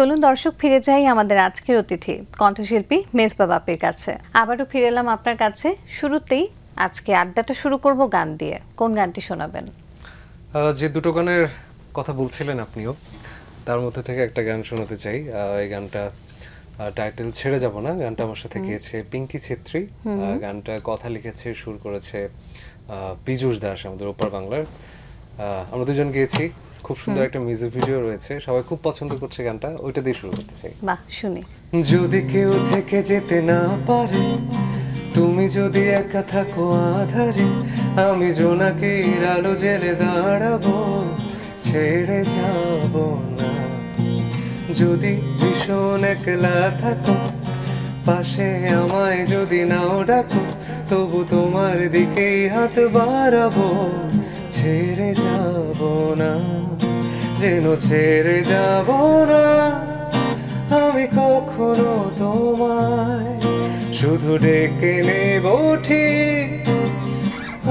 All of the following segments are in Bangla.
চলুন দর্শক ফিরে যাই আমাদের আজকের অতিথি কণ্ঠশিল্পী মেজবা বাপির কাছে। আবারও ফিরে এলাম আপনার কাছে। শুরুতেই আজকে আড্ডাটা শুরু করব গান দিয়ে। কোন গানটি শোনাবেন? যে দুটো গানের কথা বলছিলেন আপনিও, তার মধ্যে থেকে একটা গান শোনাতে চাই। এই গানটা টাইটেল ছেড়ে যাব না। গানটা আমার সাথে গিয়েছে পিঙ্কি ছেত্রী। গানটা কথা লিখেছে, সুর করেছে পীযূষ দাস, আমাদের ওপার বাংলার। আমরা দুজন গিয়েছি। খুব সুন্দর একটা মিউজিক ভিডিও রয়েছে, সবাই খুব পছন্দ করছে গানটা। ওইটা দিয়ে শুরু করতে চাই। বাহ, শুনি। যদি কেউ থেকে যেতে না পারে, তুমি যদি একা থাকো আধারে, আমি জোনাকির আলো জেলে দাঁড়াবো, ছেড়ে যাব না। যদি ভীষণ একলা থাকো, পাশে আমায় যদি নাও ডাকো, তবু তোমার দিকেই হাত বাড়াবো, ছেড়ে যাব না, যেন ছেড়ে যাব না আমি কখনো তোমায়। শুধু ডেকে নেব ঠিক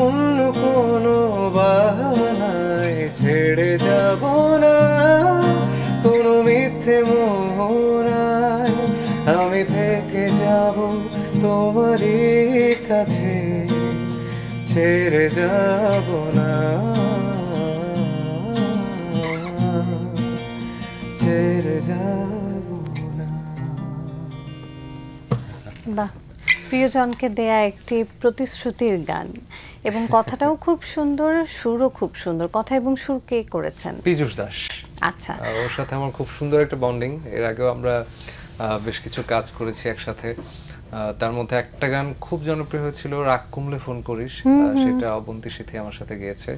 অন্য কোনো বাহানায়, ছেড়ে যাব না কোনো মিথ্যে মোহনায়, আমি থেকে যাব তোমারই কাছে, ছেড়ে যাব না, ছেড়ে যাব না। বাহ, প্রিয়জনকে দেয়া একটি প্রতিশ্রুতির গান এবং কথাটাও খুব সুন্দর, সুরও খুব সুন্দর। কথা এবং সুর কে করেছেন? পীযূষ দাস। আচ্ছা, ওর সাথে আমার খুব সুন্দর একটা বন্ডিং। এর আগেও আমরা বেশ কিছু কাজ করেছি একসাথে। তার মধ্যে একটা গান খুব জনপ্রিয় হয়েছিল, রাগ কমলে ফোন করিস, সেটা অবন্তী সিথি আমার সাথে গেয়েছে।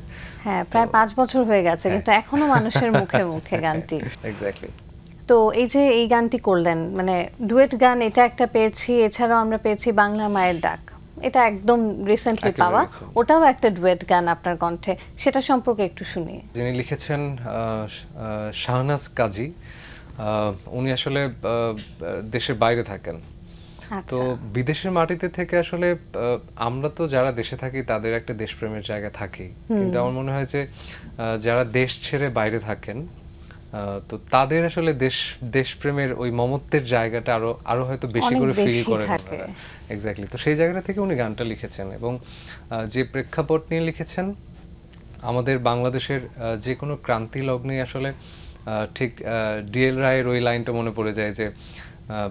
হ্যাঁ, প্রায় 5 বছর হয়ে গেছে, কিন্তু এখনো মানুষের মুখে মুখে গানটি। এক্স্যাক্টলি। তো এই যে এই গানটি করলেন, মানে ডুয়েট গান, এটা একটা পেয়েছি, এছাড়াও আমরা পেয়েছি বাংলা মায়ের ডাক, এটা একদম রিসেন্টলি পাওয়া, ওটাও একটা ডুয়েট গান আপনার কণ্ঠে, সেটা সম্পর্কে একটু শুনি। যিনি লিখেছেন শাহনাজ কাজী, উনি আসলে দেশের বাইরে থাকেন। তো বিদেশের মাটিতে থেকে আসলে আমরা তো যারা দেশে থাকি তাদের একটা দেশপ্রেমের জায়গা থাকেই, কিন্তু আমার মনে হয় যে যারা দেশ ছেড়ে বাইরে থাকেন, তো তাদের আসলে দেশপ্রেমের ওই মমত্বের জায়গাটা আরো হয়তো বেশি করে ফিল করেন। এক্স্যাক্টলি। তো সেই জায়গাটা থেকে উনি গানটা লিখেছেন, এবং যে প্রেক্ষাপট নিয়ে লিখেছেন, আমাদের বাংলাদেশের যে কোনো ক্রান্তি লগ্নে আসলে ঠিক ডিএল রায়ের ওই লাইনটা মনে পড়ে যায় যে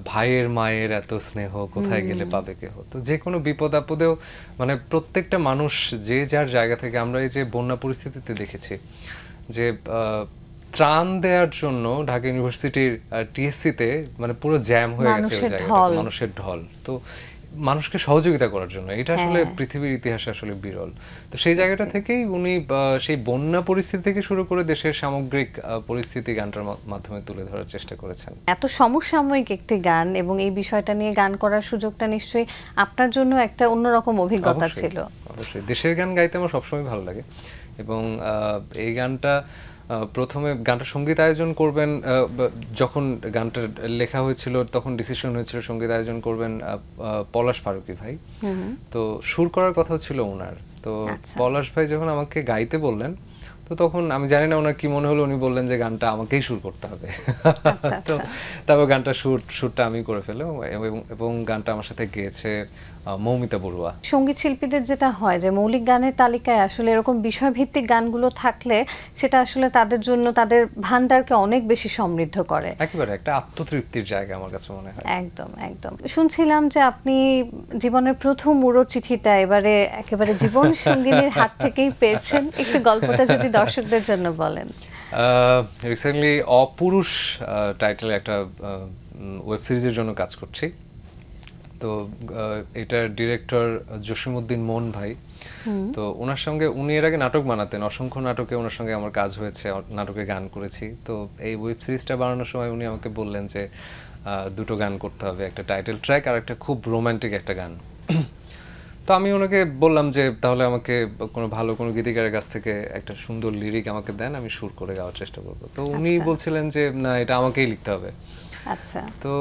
ভাইয়ের মায়ের এত স্নেহ কোথায় গেলে পাবে কেহ। তো যে কোনো বিপদ আপদেও মানে প্রত্যেকটা মানুষ যে যার জায়গা থেকে, আমরা এই যে বন্যা পরিস্থিতিতে দেখেছি যে ত্রাণ দেওয়ার জন্য ঢাকা ইউনিভার্সিটির টিএসসিতে মানে পুরো জ্যাম হয়ে গেছে ওই জায়গাটা, মানুষের ঢল। তো মানুষকে সহযোগিতা করার জন্য, এটা আসলে পৃথিবীর ইতিহাসে আসলে বিরল। তো সেই জায়গাটা থেকেই উনি সেই বন্যা পরিস্থিতি থেকে শুরু করে দেশের সামগ্রিক পরিস্থিতি গানটার মাধ্যমে তুলে ধরার চেষ্টা করেছেন। এত সমসাময়িক একটি গান এবং এই বিষয়টা নিয়ে গান করার সুযোগটা নিশ্চয়ই আপনার জন্য একটা অন্যরকম অভিজ্ঞতা ছিল। অবশ্যই, দেশের গান গাইতে আমার সবসময় ভালো লাগে, এবং এই গানটা প্রথমে গানটা সঙ্গীত আয়োজন করবেন, যখন গানটা লেখা হয়েছিল তখন ডিসিশন হয়েছিল সঙ্গীত আয়োজন করবেন পলাশ ফারুকী ভাই। তো সুর করার কথা ছিল ওনার। তো পলাশ ভাই যখন আমাকে গাইতে বললেন, তো তখন আমি জানি না ওনার কি মনে হলো, উনি বললেন যে গানটা আমাকেই সুর করতে হবে। তো তারপর গানটা সুরটা আমি করে ফেললাম, এবং গানটা আমার সাথে গেয়েছে মৌমিতা বড়ুয়া। সঙ্গীত শিল্পীদের যেটা হয় যে মৌলিক গানের তালিকায় আসলে এরকম বিষয়ভিত্তিক গানগুলো থাকলে সেটা আসলে তাদের জন্য তাদের ভান্ডারকে অনেক বেশি সমৃদ্ধ করে। একেবারে একটা আত্মতৃপ্তির জায়গা আমার কাছে মনে হয়। একদম একদম। শুনছিলাম যে আপনি জীবনের প্রথম উড়ো চিঠিটা এবারে একেবারে জীবন সঙ্গিনীর হাত থেকেই পেয়েছেন, একটু গল্পটা যদি দর্শকদের জন্য বলেন। রিসেন্টলি অপুরুষ টাইটেলে একটা ওয়েব সিরিজের জন্য কাজ করছি। তো এটার ডিরেক্টর জসিমউদ্দিন মন ভাই। তো ওনার সঙ্গে, উনি এর আগে নাটক বানাতেন, অসংখ্য নাটকে ওনার সঙ্গে আমার কাজ হয়েছে, নাটকে গান করেছি। তো এই ওয়েব সিরিজটা বানানোর সময় উনি আমাকে বললেন যে দুটো গান করতে হবে, একটা টাইটেল ট্র্যাক আর একটা খুব রোমান্টিক একটা গান। তো আমি ওনাকে বললাম যে তাহলে আমাকে ভালো কোনো গীতিকারের কাছ থেকে একটা সুন্দর লিরিক আমাকে দেন, আমি সুর করে গাওয়ার চেষ্টা করবো। তো উনি বলছিলেন যে না, এটা আমাকেই লিখতে হবে। আচ্ছা। তো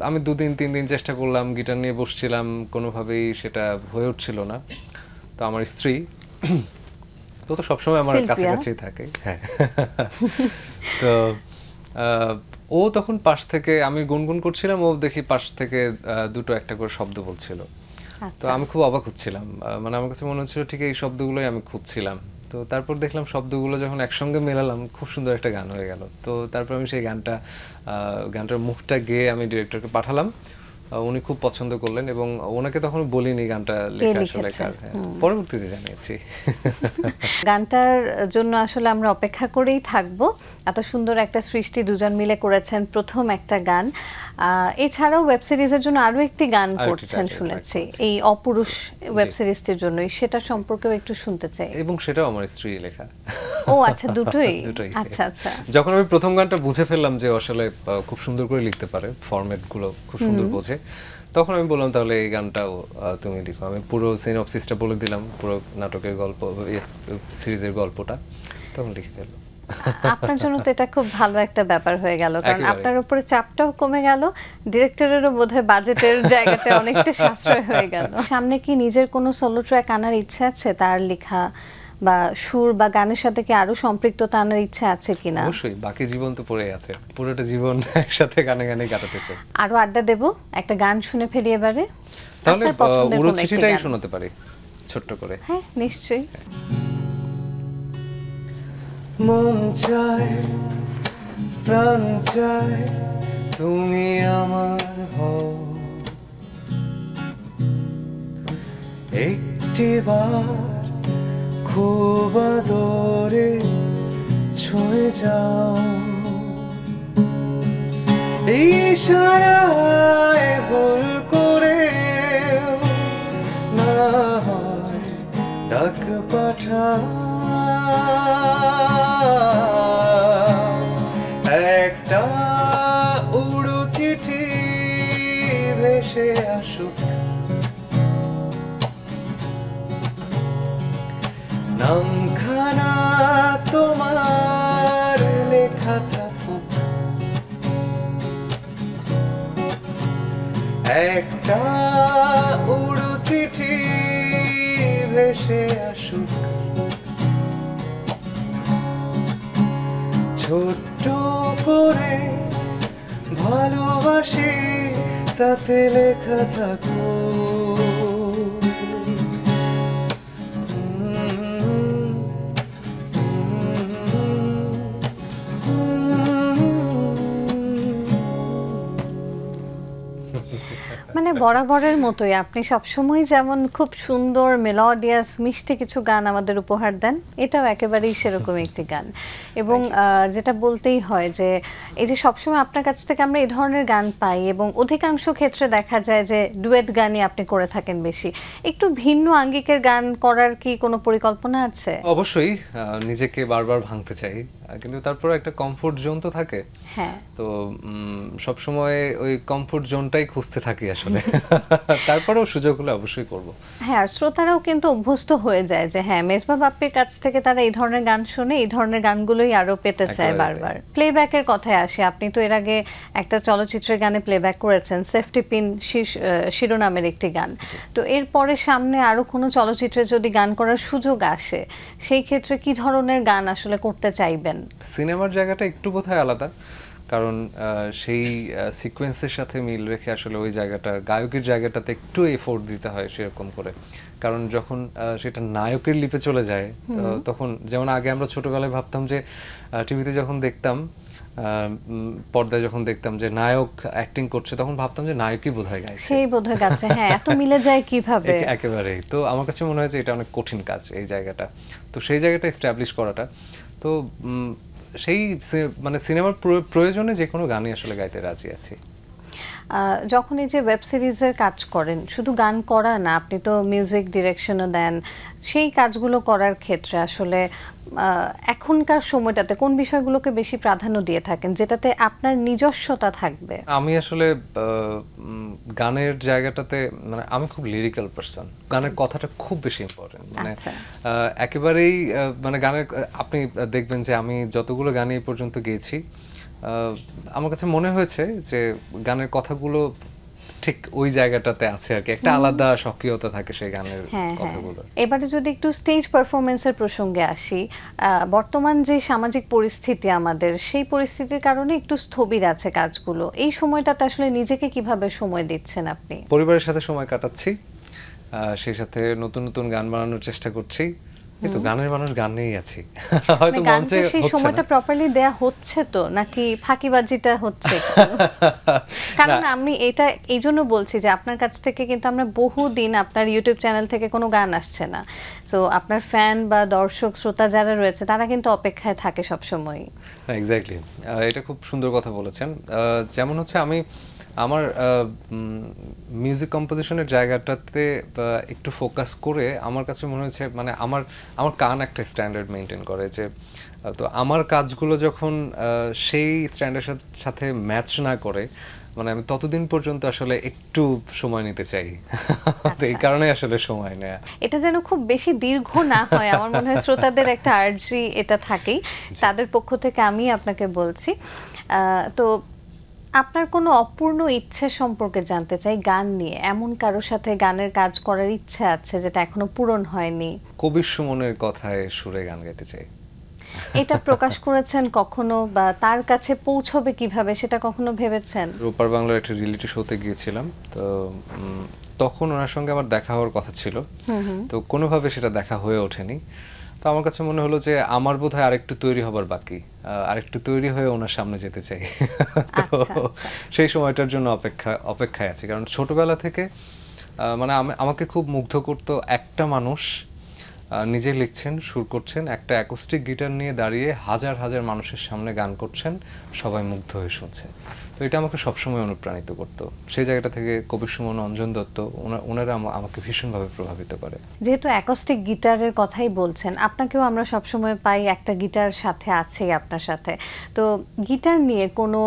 আমি 2-3 দিন চেষ্টা করলাম, গিটার নিয়ে বসছিলাম, কোনোভাবেই সেটা হয়ে উঠছিল না। তো আমার স্ত্রী তো সবসময় আমার কাছাকাছি থাকে, হ্যাঁ। তো ও তখন পাশ থেকে, আমি গুনগুন করছিলাম, ও দেখি পাশ থেকে দুটো একটা করে শব্দ বলছিল। তো আমি খুব অবাক হচ্ছিলাম, মানে আমার কাছে মনে হচ্ছিল ঠিক এই শব্দগুলোই আমি খুঁজছিলাম। তো তারপর দেখলাম শব্দগুলো যখন একসঙ্গে মেলালাম খুব সুন্দর একটা গান হয়ে গেল। তো তারপর আমি সেই গানটার মুখটা গেয়ে আমি ডিরেক্টরকে পাঠালাম, উনি খুব পছন্দ করলেন এবং ওনাকে তখন বলিনি গানটা লেখা আসলে কার, পরবর্তীতে জানিয়েছি। গানটার জন্য আসলে আমরা অপেক্ষা করেই থাকবো। এত সুন্দর একটা সৃষ্টি দুজন মিলে করেছেন, প্রথম একটা গান। এছাড়াও ওয়েব সিরিজের জন্য আরো একটি গান করছেন শুনেছি, এই অপুরুষ ওয়েব সিরিজটির জন্যই, সেটা সম্পর্কেও একটু শুনতে চাই। এবং সেটাও আমার স্ত্রী লেখা। ও আচ্ছা, দুটোই? আচ্ছা আচ্ছা। যখন আমি প্রথম গানটা বুঝে ফেললাম যে আসলে খুব সুন্দর করে লিখতে পারে, ফরম্যাট গুলো খুব সুন্দর বোঝে, তখন আমি বললাম তাহলে এই গানটাও তুমি লিখো। আমি পুরো সিনপসিসটা বলে দিলাম, পুরো নাটকের গল্প, সিরিজের গল্পটা, তখন লিখে ফেললো। আপনার জন্য তো এটা খুব ভালো একটা ব্যাপার হয়ে গেল, কারণ আপনার উপরে চাপটাও কমে গেল, ডিরেক্টরেরও বোধহয় বাজেটের জায়গাটা অনেকটা সাশ্রয় হয়ে গেল। সামনে কি নিজের কোনো সোলো ট্র্যাক আনার ইচ্ছে আছে, তার লেখা বা সুর বা গানের সাথে কি আরো সম্পৃক্ততা আনার ইচ্ছে আছে কিনা? অবশ্যই, বাকি জীবন তো পড়ে আছে, পুরোটা জীবন একসাথে গানে গানে কাটাতে চাই। আরো আড্ডা দেব, একটা গান শুনে ফেলি এবারে। তাহলে উড়ো চিঠিটাই শোনাতে পারি ছোট্ট করে? হ্যাঁ নিশ্চয়ই। মন চায়, প্রাণ চায়, তুমি আমার হও, একটিবার খুব আদরে ছুঁয়ে যাও, এই ইশারায় ভুল করে না হয় ডাক পাঠাও, একটা উড়ো চিঠি ভেসে আসুক, নামখানা তোমার লেখা থাকুক, একটা উড়ো চিঠি ভেসে আসুক, ছোট্ট করে ভালোবাসি তাতে লেখা থাকুক। মানে বরাবরের মতোই আপনি সবসময় যেমন খুব সুন্দর মেলোডিয়াস মিষ্টি কিছু গান আমাদের উপহার দেন, এটাও একেবারেই সেরকম একটি গান। এবং যেটা বলতেই হয় যে এই যে সবসময় আপনার কাছ থেকে আমরা এই ধরনের গান পাই এবং অধিকাংশ ক্ষেত্রে দেখা যায় যে ডুয়েট গানই আপনি করে থাকেন বেশি, একটু ভিন্ন আঙ্গিকের গান করার কি কোনো পরিকল্পনা আছে? অবশ্যই, নিজেকে বারবার ভাঙতে চাই, কিন্তু তারপর একটা কমফোর্ট জোন তো থাকে। হ্যাঁ, তো সব সময় ওই কমফোর্ট জোনটাই খুঁজতে থাকি আসলে। তারপরেও সুযোগ হলে অবশ্যই করব। হ্যাঁ, আর শ্রোতারাও কিন্তু অভ্যস্ত হয়ে যায় যে হ্যাঁ মেজবাহ বাপ্পির কাছ থেকে তারা এই ধরনের গান শুনে এই ধরনের গানগুলোই আরো পেতে চায় বারবার। প্লেব্যাকের কথায় আসে, আপনি তো এর আগে একটা চলচ্চিত্রের গানে প্লেব্যাক করেছেন, সেফটি পিন শিরোনামের একটি গান। তো এরপরে সামনে আরো কোনো চলচ্চিত্রে যদি গান করার সুযোগ আসে, সেই ক্ষেত্রে কি ধরনের গান আসলে করতে চাইবেন? সিনেমার জায়গাটা একটু বোধহয় আলাদা, কারণ সেই সিকোয়েন্সের সাথে মিল রেখে আসলে ওই জায়গাটা, গায়কের জায়গাটাতে একটু এফোর্ট দিতে হয় সেরকম করে। কারণ যখন সেটা নায়কের লিপে চলে যায়, তখন যেমন আগে আমরা ছোটবেলায় ভাবতাম যে টিভিতে যখন দেখতাম, পর্দায় যখন দেখতাম যে নায়ক অ্যাক্টিং করছে, তখন ভাবতাম যে নায়কই বোধহয় গাইছে, সেই বোধহয় গাচ্ছে। হ্যাঁ, এত মিলে যায় কিভাবে? একেবারেই। তো আমার কাছে মনে হয় যে এটা অনেক কঠিন কাজ এই জায়গাটা, তো সেই জায়গাটা এস্টাবলিশ করাটা। তো সেই মানে সিনেমার প্রয়োজনে যে কোনো গানই আসলে গাইতে রাজি আছি। যখন এই যে ওয়েব সিরিজের কাজ করেন, শুধু গান করা না, আপনি তো মিউজিক ডিরেকশনও দেন, সেই কাজগুলো করার ক্ষেত্রে আসলে এখনকার সময়টাতে কোন বিষয়গুলোকে বেশি প্রাধান্য দিয়ে থাকেন, যেটাতে আপনার নিজস্বতা থাকবে? আমি আসলে গানের জায়গাটাতে, মানে আমি খুব লিরিক্যাল পারসন, গানের কথাটা খুব বেশি ইম্পর্টেন্ট, মানে একেবারেই, মানে গানের, আপনি দেখবেন যে আমি যতগুলো গান এই পর্যন্ত গেয়েছি, আমার কাছে মনে হয়েছে যে গানের কথাগুলো ঠিক ওই জায়গাটাতে আছে আর কি, একটা আলাদা সক্রিয়তা থাকে সেই গানের কথাগুলো। এবারে যদি একটু স্টেজ পারফরমেন্সের প্রসঙ্গে আসি, বর্তমান যে সামাজিক পরিস্থিতি আমাদের, সেই পরিস্থিতির কারণে একটু স্থবির আছে কাজগুলো। এই সময়টাতে আসলে নিজেকে কিভাবে সময় দিচ্ছেন আপনি? পরিবারের সাথে সময় কাটাচ্ছি, সেই সাথে নতুন নতুন গান বানানোর চেষ্টা করছি। এই তো গানের মানুষ গানেই আছি, হয়তো মঞ্চে সেই সময়টা প্রপারলি দেয়া হচ্ছে তো, নাকি ফাঁকিবাজিটা হচ্ছে? কারণ আমি এটা এই জন্য বলছি যে আপনার কাছ থেকে কিন্তু আমরা বহুদিন আপনার ইউটিউব চ্যানেল থেকে কোনো গান আসছে না, সো আপনার ফ্যান বা দর্শক শ্রোতা যারা রয়েছে তারা কিন্তু অপেক্ষায় থাকে সবসময়। এক্স্যাক্টলি, এটা খুব সুন্দর কথা বলেছেন। যেমন হচ্ছে আমি আমার মিউজিক কম্পোজিশনের জায়গাটাতে একটু ফোকাস করে আমার কাছে মনে হয়েছে, মানে আমার কান একটা স্ট্যান্ডার্ড মেনটেন করে, যে তো আমার কাজগুলো যখন সেই স্ট্যান্ডার্ডের সাথে ম্যাচ না করে, মানে আমি ততদিন পর্যন্ত আসলে একটু সময় নিতে চাই। এই কারণে আসলে সময় নেয়া, এটা যেন খুব বেশি দীর্ঘ না হয়, আমার মনে হয় শ্রোতাদের একটা আর্জি এটা থাকেই। তাদের পক্ষ থেকে আমি আপনাকে বলছি। তো আপনার কোনো অপূর্ণ ইচ্ছে সম্পর্কে জানতে চাই গান নিয়ে, এমন কারোর সাথে গানের কাজ করার ইচ্ছা আছে যেটা এখনো পূরণ হয়নি? কবির সুমনের কথায় সুরে গান গাইতে চাই। এটা প্রকাশ করেছেন কখনো, বা তার কাছে পৌঁছবে কিভাবে সেটা কখনো ভেবেছেন? রূপার বাংলার একটা রিয়েলিটি শোতে গিয়েছিলাম, তো তখন ওনার সঙ্গে আমার দেখা হওয়ার কথা ছিল, তো কোনোভাবে সেটা দেখা হয়ে ওঠেনি। তো আমার কাছে মনে হলো যে আমার বোধহয় আরেকটু তৈরি হবার বাকি, আরেকটু তৈরি হয়ে ওনার সামনে যেতে চাই। তো সেই সময়টার জন্য অপেক্ষায় আছি, কারণ ছোটবেলা থেকে মানে আমাকে খুব মুগ্ধ করতো একটা মানুষ নিজে লিখছেন, সুর করছেন, একটা অ্যাকোস্টিক গিটার নিয়ে দাঁড়িয়ে হাজার হাজার মানুষের সামনে গান করছেন, সবাই মুগ্ধ হয়ে শুনছে। তো এটা আমাকে সবসময় অনুপ্রাণিত করতো। সেই জায়গাটা থেকে কবির সুমন, অঞ্জন দত্ত, ওনারা আমাকে ভীষণভাবে প্রভাবিত করে। যেহেতু অ্যাকোস্টিক গিটারের কথাই বলছেন, আপনাকেও আমরা সবসময় পাই একটা গিটার সাথে আছেই আপনার সাথে। তো গিটার নিয়ে কোনো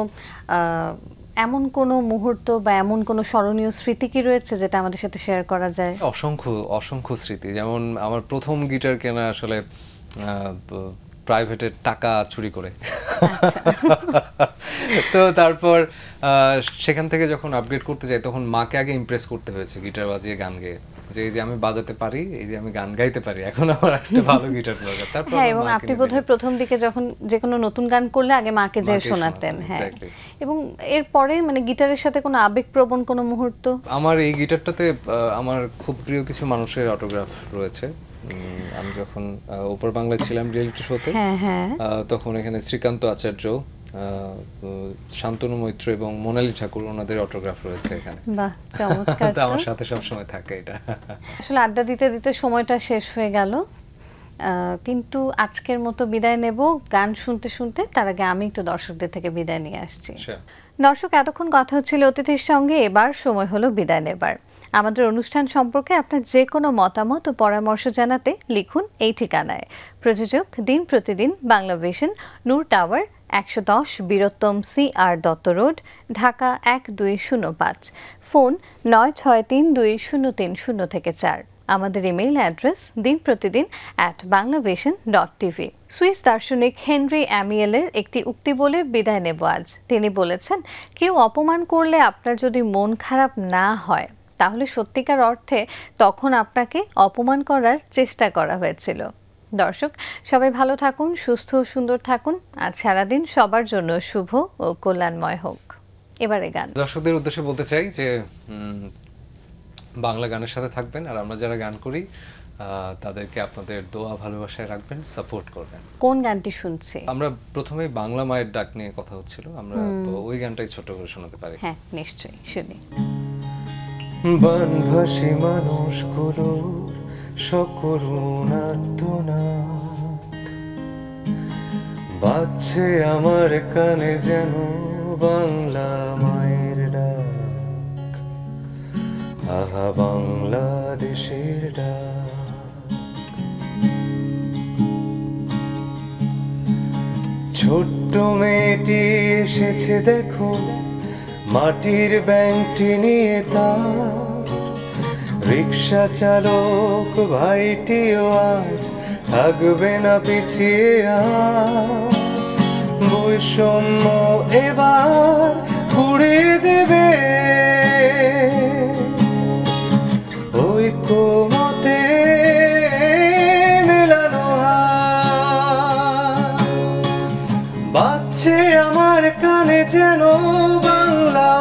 এমন কোনো মুহূর্ত বা এমন কোনো স্মরণীয় স্মৃতি কি রয়েছে যেটা আমাদের সাথে শেয়ার করা যায়? অসংখ্য স্মৃতি। যেমন আমার প্রথম গিটার কেনা আসলে প্রাইভেটের টাকা চুরি করে। তো তারপর সেখান থেকে যখন আপগ্রেড করতে যাই, তখন মাকে আগে ইমপ্রেস করতে হয়েছে গিটার বাজিয়ে গান গেয়ে, যে এই যে আমি বাজাতে পারি, এই যে আমি গান গাইতে পারি, এখন আমার একটা ভালো গিটার দরকার। তারপর হ্যাঁ, এবং আপনি বোধহয় প্রথম দিকে যখন যে কোনো নতুন গান করলে আগে মাকে যে শোনাতেন। হ্যাঁ, এবং এরপরে মানে গিটারের সাথে কোনো আবেগপ্রবণ কোনো মুহূর্ত? আমার এই গিটারটাতে আমার খুব প্রিয় কিছু মানুষের অটোগ্রাফ রয়েছে। আমি যখন উপর বাংলায় ছিলাম রিয়েলিটি শোতে, তখন এখানে শ্রীকান্ত আচার্য, শান্তনু মৈত্র এবং মোনালি ঠাকুর, ওনাদের অটোগ্রাফ রয়েছে এখানে। বাহ, চমৎকার। আমার সাথে সব সময় থাকে এটা। আসলে আড্ডা দিতে দিতে সময়টা শেষ হয়ে গেল, কিন্তু আজকের মতো বিদায় নেব গান শুনতে শুনতে। তার আগে আমি একটু দর্শকদের থেকে বিদায় নিয়ে আসছি। দর্শক, এতক্ষণ কথা হচ্ছিল অতিথির সঙ্গে, এবার সময় হলো বিদায় নেবার। আমাদের অনুষ্ঠান সম্পর্কে আপনার যে কোনো মতামত ও পরামর্শ জানাতে লিখুন এই ঠিকানায়। প্রযোজক Din Protidin, Banglavision, Noor tower, 110 Birottam CR Dutta road, Dhaka 1205। Phone 96320304। আমাদের ইমেইল অ্যাড্রেস dinprotidin@banglavision.tv। সুইস দার্শনিক হেনরি অ্যামিয়েলের একটি উক্তি বলে বিদায় নেব আজ। তিনি বলেছেন, কেউ অপমান করলে আপনার যদি মন খারাপ না হয়, তাহলে সত্যিকার অর্থে তখন আপনাকে অপমান করার চেষ্টা করা হয়েছিল। দর্শক, সবাই ভালো থাকুন, সুস্থ ও সুন্দর থাকুন। আজ সারাদিন সবার জন্য শুভ ও কল্যাণময় হোক। এবারে গান। দর্শকদের উদ্দেশ্যে বলতে চাই যে বাংলা গানের সাথে থাকবেন, আর আমরা যারা গান করি তাদেরকে আপনাদের দোয়া ভালোবাসায় রাখবেন, সাপোর্ট করবেন। কোন গানটি শুনছি? আমরা প্রথমেই বাংলা মায়ের ডাক নিয়ে কথা হচ্ছিল, আমরা ওই গানটাই ছোট করে শোনাতে পারি। হ্যাঁ, নিশ্চয়ই, শুনি। বানভাসী মানুষগুলোর সকরুণ আর্তনাদ বাজছে আমার কানে যেন বাংলা মায়ের ডাক, আহা বাংলাদেশের ডাক। ছোট্ট মেয়েটি এসেছে দেখো, মাটির ব্যাংকটি নিয়ে তার। রিক্সা চালক ভাইটিও আজ থাকবে না পিছিয়ে আর। বৈষম্য এবার উড়িয়ে দেবে তার কানে যেন বাংলা